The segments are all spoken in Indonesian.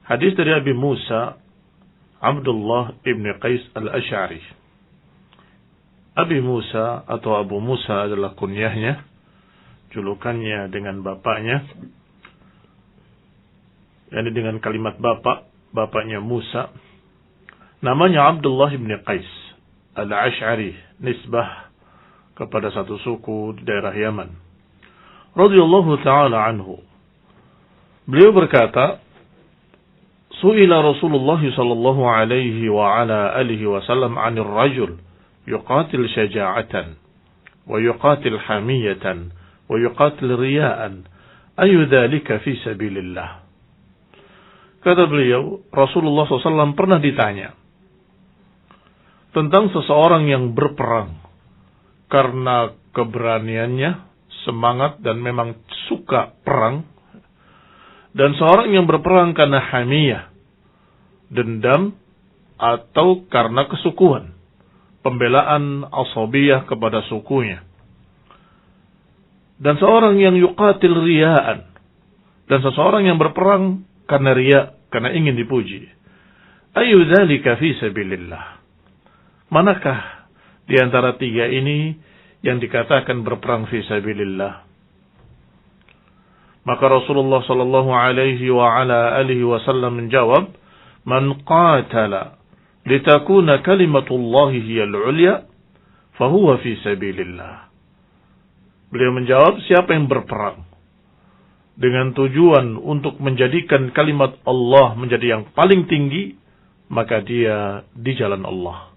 Hadis dari Abi Musa Abdullah ibn Qais al-Ash'ari. Abi Musa atau Abu Musa adalah kunyahnya, julukannya dengan bapaknya, yakni dengan kalimat bapak, bapaknya Musa. Namanya Abdullah ibn Qais al-Ash'ari, nisbah kepada satu suku di daerah Yaman. Radhiyallahu ta'ala anhu. Beliau berkata, Su'ila Rasulullah sallallahu alaihi wa ala alihi wasallam 'anil rajul yuqatil syaja'atan wa yuqatil hamiyatan wa yuqatil riya'an ayu dzalika fi sabilillah. Kata beliau, Rasulullah SAW pernah ditanya tentang seseorang yang berperang karena keberaniannya, semangat dan memang suka perang, dan seorang yang berperang karena hamiyah, dendam, atau karena kesukuan, pembelaan asabiyah kepada sukunya. Dan seorang yang yuqatil riya'an, dan seseorang yang berperang karena riya, karena ingin dipuji. Ayu dzalika fi sabilillah. Manakah di antara tiga ini yang dikatakan berperang fi sabilillah? Maka Rasulullah sallallahu alaihi wa ala alihi wasallam menjawab, "Man qatala litakuna kalimatullahi hiyal 'ulya, fahuwa fi sabilillah." Beliau menjawab, siapa yang berperang dengan tujuan untuk menjadikan kalimat Allah menjadi yang paling tinggi, maka dia di jalan Allah.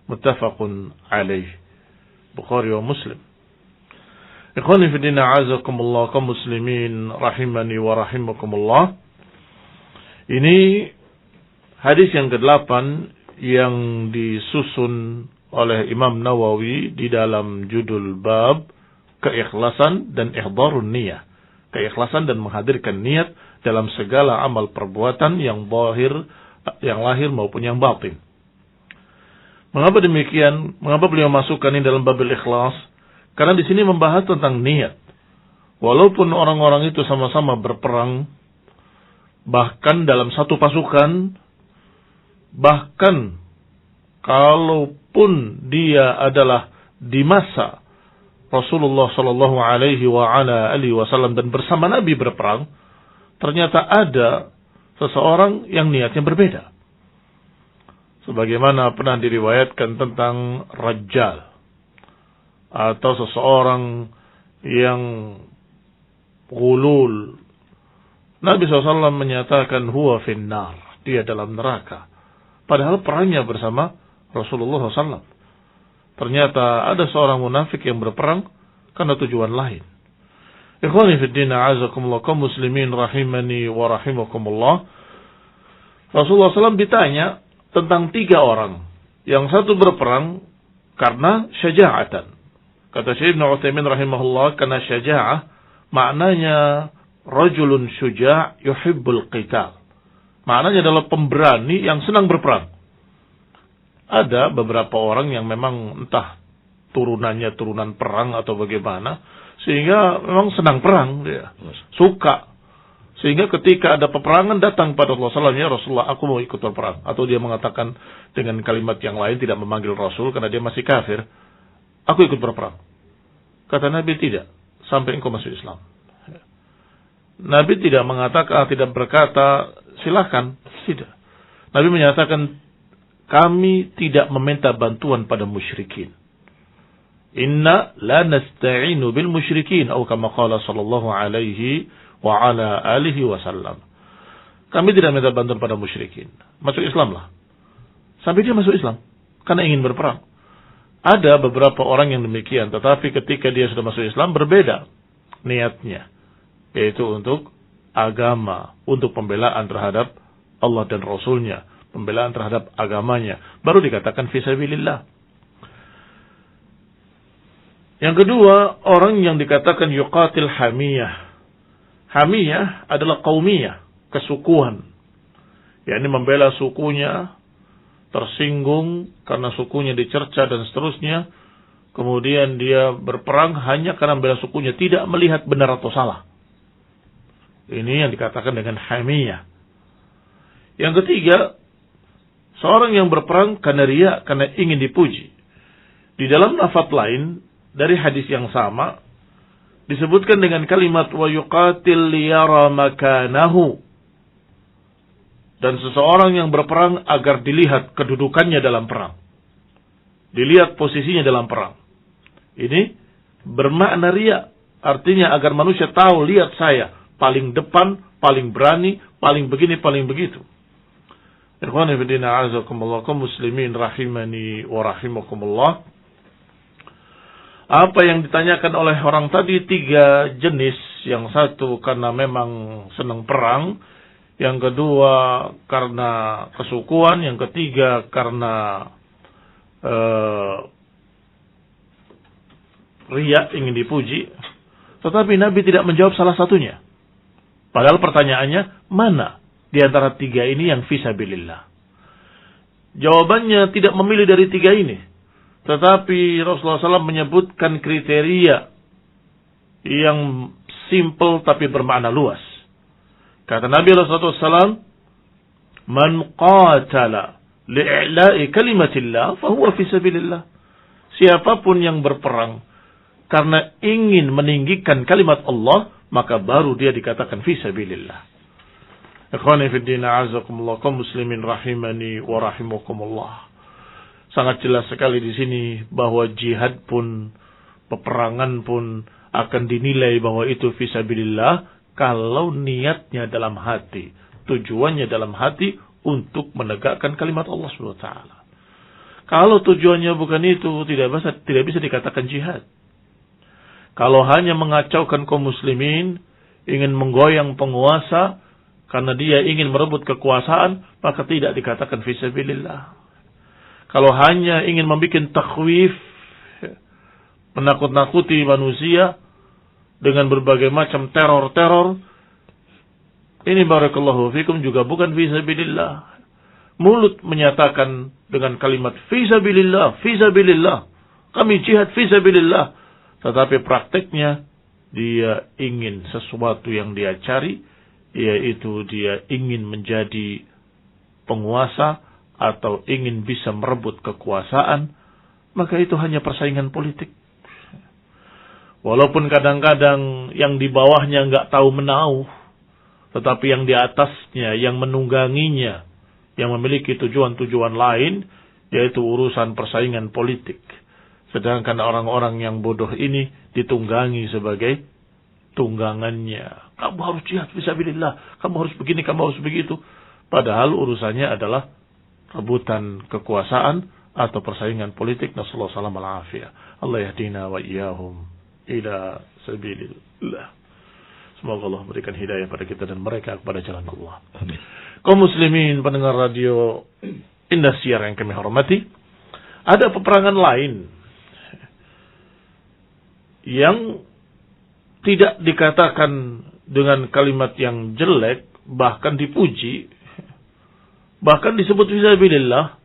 Muttafaqun alaih. Bukhari wa Muslim. Ikhwani fi din, a'azakumullah, kaum muslimin rahimani wa rahimakumullah. Ini hadis yang ke-8 yang disusun oleh Imam Nawawi di dalam judul bab keikhlasan dan ihdharun niyah. Keikhlasan dan menghadirkan niat dalam segala amal perbuatan yang zahir, yang lahir maupun yang batin. Mengapa demikian? Mengapa beliau masukkan ini dalam bab ikhlas? Karena di sini membahas tentang niat. Walaupun orang-orang itu sama-sama berperang, bahkan dalam satu pasukan, bahkan kalaupun dia adalah di masa Rasulullah sallallahu alaihi wa ala alihi wasallam dan bersama Nabi berperang, ternyata ada seseorang yang niatnya berbeda. Sebagaimana pernah diriwayatkan tentang Rajjal, atau seseorang yang ghulul. Nabi SAW menyatakan huwa finnar, dia dalam neraka. Padahal perangnya bersama Rasulullah SAW. Ternyata ada seorang munafik yang berperang karena tujuan lain. Ikhwani fi din, a'azakumullah, kaum muslimin rahimani wa rahimakumullah. Rasulullah SAW ditanya tentang 3 orang. Yang satu berperang karena syaja'atan. Kata Syekh Ibn Utsaimin rahimahullah, karena syaja'ah maknanya rajulun syuja' yuhibbul qital. Maknanya adalah pemberani yang senang berperang. Ada beberapa orang yang memang entah turunannya turunan perang atau bagaimana, sehingga memang senang perang dia, suka. Sehingga ketika ada peperangan datang pada Rasulullah SAW, ya Rasulullah, aku mau ikut berperang. Atau dia mengatakan dengan kalimat yang lain, tidak memanggil Rasul karena dia masih kafir, aku ikut berperang. Kata Nabi, tidak, sampai engkau masuk Islam. Nabi tidak mengatakan, tidak berkata silakan, tidak. Nabi menyatakan, kami tidak meminta bantuan pada musyrikin. Inna la nasta'inu bil musyrikin, atau kama qala sallallahu alaihi wa ala alihi wasallam. Kami tidak minta bantuan pada musyrikin. Masuk Islam lah. Sampai dia masuk Islam karena ingin berperang. Ada beberapa orang yang demikian, tetapi ketika dia sudah masuk Islam berbeda niatnya, yaitu untuk agama, untuk pembelaan terhadap Allah dan Rasulnya, pembelaan terhadap agamanya, baru dikatakan fisabilillah. Yang kedua, orang yang dikatakan yuqatil hamiyah. Hamiyah adalah qaumiyah, kesukuan. yakni membela sukunya, tersinggung karena sukunya dicerca dan seterusnya. Kemudian dia berperang hanya karena membela sukunya, tidak melihat benar atau salah. Ini yang dikatakan dengan hamiyah. Yang ketiga, seorang yang berperang karena riya, karena ingin dipuji. Di dalam lafaz lain dari hadis yang sama disebutkan dengan kalimat wa yuqatil liyara makanahu. Dan seseorang yang berperang agar dilihat kedudukannya dalam perang. Dilihat posisinya dalam perang. Ini bermakna riya. Artinya agar manusia tahu, lihat saya. Paling depan, paling berani, paling begini, paling begitu. Ikhwani fillah a'azakumullah, kaum muslimin rahimani wa rahimakumullah. Apa yang ditanyakan oleh orang tadi 3 jenis. Yang satu karena memang senang perang. Yang kedua karena kesukuan. Yang ketiga karena riya, ingin dipuji. Tetapi Nabi tidak menjawab salah satunya. Padahal pertanyaannya, mana di antara 3 ini yang fisabilillah? Jawabannya tidak memilih dari 3 ini. Tetapi Rasulullah SAW menyebutkan kriteria yang simple tapi bermakna luas. Kata Nabi SAW, man qatala li'i'la'i kalimatillah fahuwa fisabilillah. Siapapun yang berperang karena ingin meninggikan kalimat Allah, maka baru dia dikatakan fisabilillah. Ikhwani fid din, a'azakumullah, kaum muslimin rahimani wa rahimakumullah. Sangat jelas sekali di sini bahwa jihad pun, peperangan pun akan dinilai bahwa itu fisabilillah kalau niatnya dalam hati, tujuannya dalam hati untuk menegakkan kalimat Allah Subhanahu wa taala. Kalau tujuannya bukan itu, tidak bisa dikatakan jihad. Kalau hanya mengacaukan kaum muslimin, ingin menggoyang penguasa karena dia ingin merebut kekuasaan, maka tidak dikatakan fisabilillah. Kalau hanya ingin membuat takhwif, menakut-nakuti manusia dengan berbagai macam teror-teror, ini barakallahu fikum juga bukan fisabilillah. Mulut menyatakan dengan kalimat fisabilillah, fisabilillah, kami jihad fisabilillah. Tetapi prakteknya dia ingin sesuatu yang dia cari, yaitu dia ingin menjadi penguasa atau ingin bisa merebut kekuasaan, maka itu hanya persaingan politik. Walaupun kadang-kadang yang di bawahnya nggak tahu menahu, tetapi yang di atasnya, yang menungganginya, yang memiliki tujuan-tujuan lain, yaitu urusan persaingan politik. Sedangkan orang-orang yang bodoh ini ditunggangi sebagai tunggangannya. Kamu harus jihad fisabilillah, kamu harus begini, kamu harus begitu. Padahal urusannya adalah rebutan kekuasaan atau persaingan politik. Nasallahu salam al-afiyah. Allah yahdina wa iyahum ila sabilillah. Semoga Allah memberikan hidayah pada kita dan mereka kepada jalan Allah. Amin. Kaum muslimin pendengar radio Indosiar yang kami hormati, ada peperangan lain yang tidak dikatakan dengan kalimat yang jelek, bahkan dipuji, bahkan disebut fisabilillah,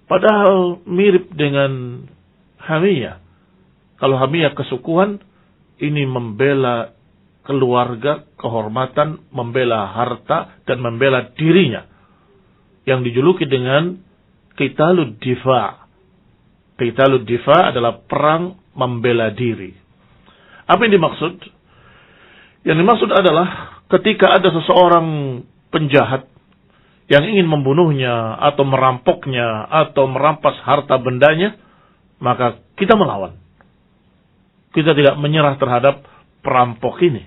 padahal mirip dengan hamiyah. Kalau hamiyah kesukuan, ini membela keluarga, kehormatan, membela harta, dan membela dirinya. Yang dijuluki dengan qitalud difa'. Qitalud difa' adalah perang membela diri. Apa yang dimaksud? Yang dimaksud adalah ketika ada seseorang penjahat yang ingin membunuhnya atau merampoknya atau merampas harta bendanya, maka kita melawan. Kita tidak menyerah terhadap perampok ini.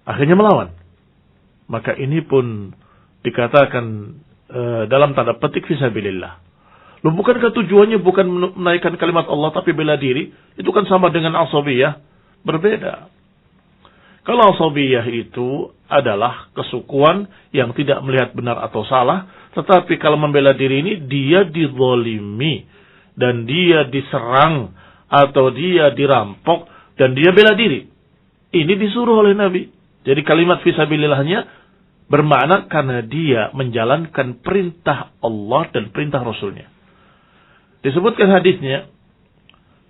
Akhirnya melawan. Maka ini pun dikatakan dalam tanda petik fisabilillah. Loh, bukankah tujuannya bukan menaikkan kalimat Allah tapi bela diri? Itu kan sama dengan asabiyah. Berbeda. Kalau asabiyah itu adalah kesukuan yang tidak melihat benar atau salah, tetapi kalau membela diri ini dia dizalimi dan dia diserang atau dia dirampok dan dia bela diri. Ini disuruh oleh Nabi. Jadi kalimat fisabilillahnya bermakna karena dia menjalankan perintah Allah dan perintah Rasulnya. Disebutkan hadisnya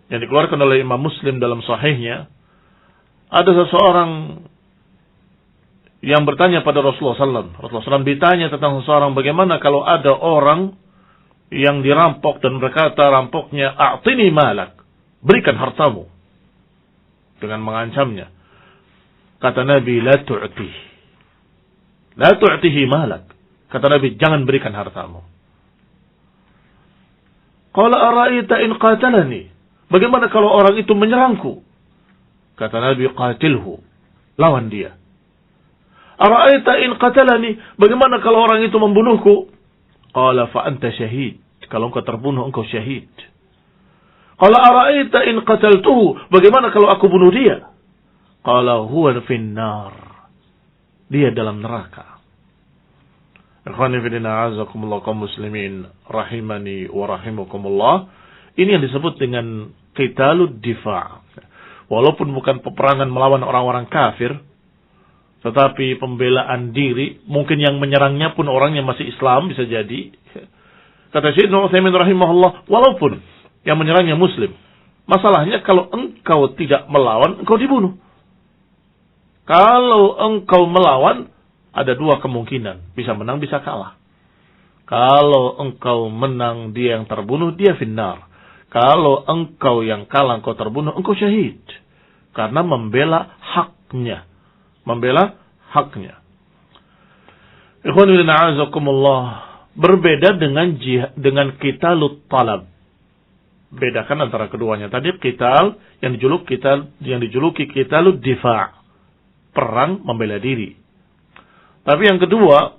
yang dikeluarkan oleh Imam Muslim dalam sahihnya, ada seseorang yang bertanya pada Rasulullah SAW. Rasulullah SAW ditanya tentang seseorang, bagaimana kalau ada orang yang dirampok dan berkata rampoknya, a'tini malak, berikan hartamu, dengan mengancamnya. Kata Nabi, la tu'tihi malak. Kata Nabi, jangan berikan hartamu. Qala ara'aita in qatalani, bagaimana kalau orang itu menyerangku? Kata Nabi, qatilhu, lawan dia. Ara'aita in qatalani, bagaimana kalau orang itu membunuhku? Qala fa anta syahid, kalau engkau terbunuh engkau syahid. Qala ara'aita in qataltuhu, bagaimana kalau aku bunuh dia? Qala huwa finnar, dia dalam neraka. Ikhwani fillah, azakumullah kaum muslimin rahimani wa rahimakumullah. Ini yang disebut dengan qitalud difa'. Walaupun bukan peperangan melawan orang-orang kafir, tetapi pembelaan diri, mungkin yang menyerangnya pun orangnya masih Islam, bisa jadi. Kata Syekh Ibnu Utsaimin rahimahullah, walaupun yang menyerangnya muslim, masalahnya kalau engkau tidak melawan, engkau dibunuh. Kalau engkau melawan, ada dua kemungkinan, bisa menang, bisa kalah. Kalau engkau menang, dia yang terbunuh, dia finnar. Kalau engkau yang kalah, engkau terbunuh, engkau syahid. Karena membela haknya. Membela haknya. Ikhwan fillah a'azakumullah. Berbeda dengan qitalul talab. Bedakan antara keduanya. Tadi qital yang dijuluki qitalud difa'. Perang membela diri. Tapi yang kedua,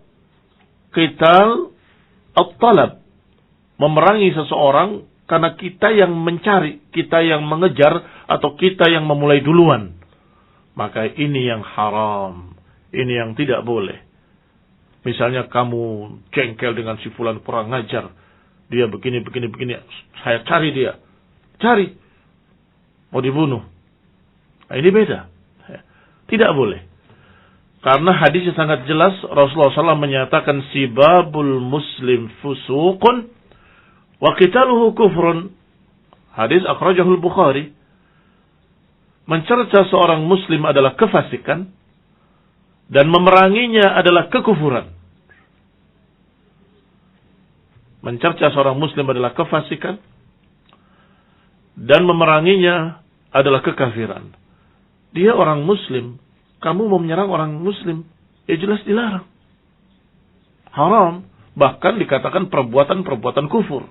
qital at-talab. Memerangi seseorang karena kita yang mencari, kita yang mengejar, atau kita yang memulai duluan. Maka ini yang haram. Ini yang tidak boleh. Misalnya kamu jengkel dengan si fulan kurang ngajar. Dia begini. Saya cari dia. Cari. Mau dibunuh. Nah, ini beda. Tidak boleh. Karena hadisnya sangat jelas. Rasulullah SAW menyatakan, sibabul muslim fusuqun wa qitaluhu kufrun. Hadis akhrajahul Bukhari. Mencerca seorang muslim adalah kefasikan dan memeranginya adalah kekufuran. Mencerca seorang muslim adalah kefasikan dan memeranginya adalah kekafiran. Dia orang muslim, kamu mau menyerang orang muslim, ya jelas dilarang. Haram, bahkan dikatakan perbuatan kufur.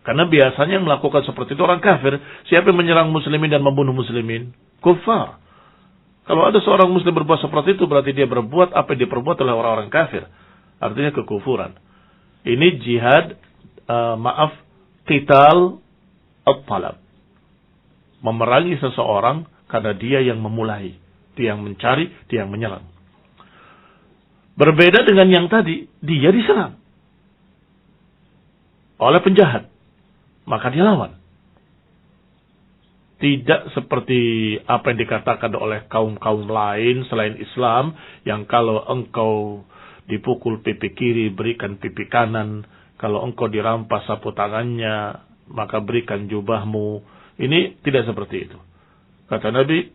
Karena biasanya yang melakukan seperti itu orang kafir. Siapa yang menyerang muslimin dan membunuh muslimin? Kufar. Kalau ada seorang muslim berbuat seperti itu, berarti dia berbuat apa yang diperbuat oleh orang-orang kafir. Artinya kekufuran. Ini jihad, qital at-talab. Memerangi seseorang karena dia yang memulai. Dia yang mencari, dia yang menyerang. Berbeda dengan yang tadi, dia diserang oleh penjahat. Maka dia lawan. Tidak seperti apa yang dikatakan oleh kaum-kaum lain selain Islam, yang kalau engkau dipukul pipi kiri, berikan pipi kanan. Kalau engkau dirampas sapu tangannya, maka berikan jubahmu. Ini tidak seperti itu. Kata Nabi,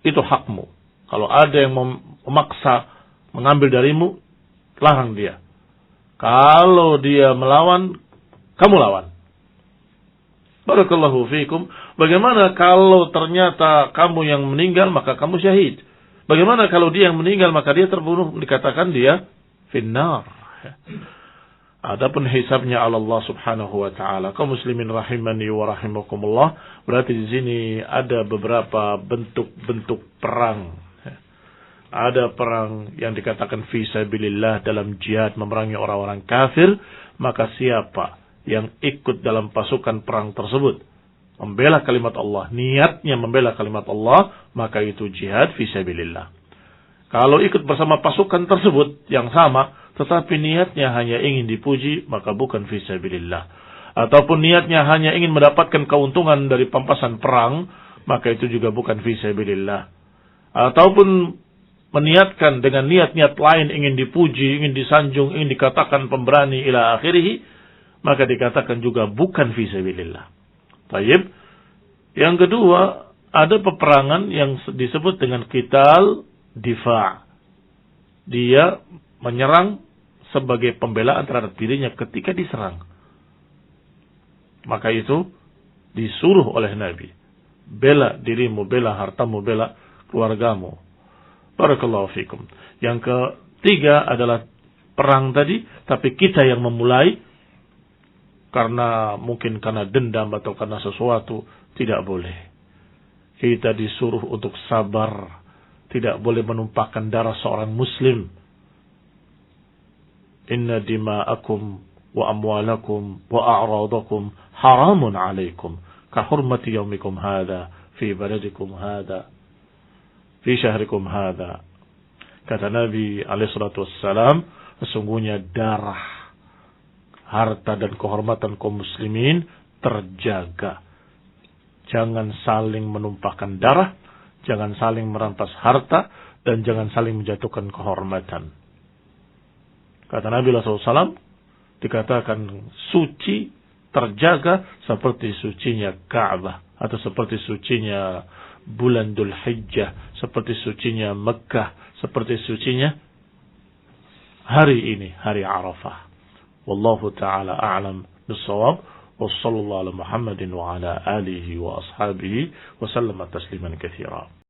itu hakmu. Kalau ada yang memaksa mengambil darimu, larang dia. Kalau dia melawan, kamu lawan. Barakallahu fiikum. Bagaimana kalau ternyata kamu yang meninggal, maka kamu syahid. Bagaimana kalau dia yang meninggal, maka dia terbunuh, dikatakan dia finnar. Adapun hisabnya Allah Subhanahu wa taala. Kaum muslimin rahimani wa rahimakumullah, berarti di sini ada beberapa bentuk-bentuk perang. Ada perang yang dikatakan fi sabilillah, dalam jihad memerangi orang-orang kafir. Maka siapa yang ikut dalam pasukan perang tersebut, membela kalimat Allah, niatnya membela kalimat Allah, maka itu jihad fi sabilillah. Kalau ikut bersama pasukan tersebut yang sama, tetapi niatnya hanya ingin dipuji, maka bukan fi sabilillah. Ataupun niatnya hanya ingin mendapatkan keuntungan dari pampasan perang, maka itu juga bukan fi sabilillah. Ataupun meniatkan dengan niat-niat lain, ingin dipuji, ingin disanjung, ingin dikatakan pemberani ila akhirih, maka dikatakan juga bukan fi sabilillah. Baik. Yang kedua, ada peperangan yang disebut dengan qital difa'. dia menyerang sebagai pembelaan terhadap dirinya ketika diserang. Maka itu disuruh oleh Nabi. Bela dirimu, bela hartamu, bela keluargamu. Barakallahu fikum. Yang ketiga adalah perang tadi, tapi kita yang memulai. Mungkin karena dendam atau karena sesuatu, tidak boleh. Kita disuruh untuk sabar. Tidak boleh menumpahkan darah seorang muslim. Inna dima'akum wa amwalakum wa a'radakum haramun alaikum. Kahurmati yaumikum hadha, fi baladikum hadha, fi syahrikum hadha. Kata Nabi SAW, sesungguhnya darah, harta dan kehormatan kaum muslimin terjaga. Jangan saling menumpahkan darah, jangan saling merampas harta, dan jangan saling menjatuhkan kehormatan. Kata Nabi SAW, dikatakan suci, terjaga seperti sucinya Ka'bah, atau seperti sucinya bulan Dhul Hijjah, seperti sucinya Mekah, seperti sucinya hari ini, hari Arafah. Wallahu ta'ala a'lam bis-shawab. Wa sallallahu ala Muhammadin wa ala alihi wa ashabihi wa sallama tasliman katsira.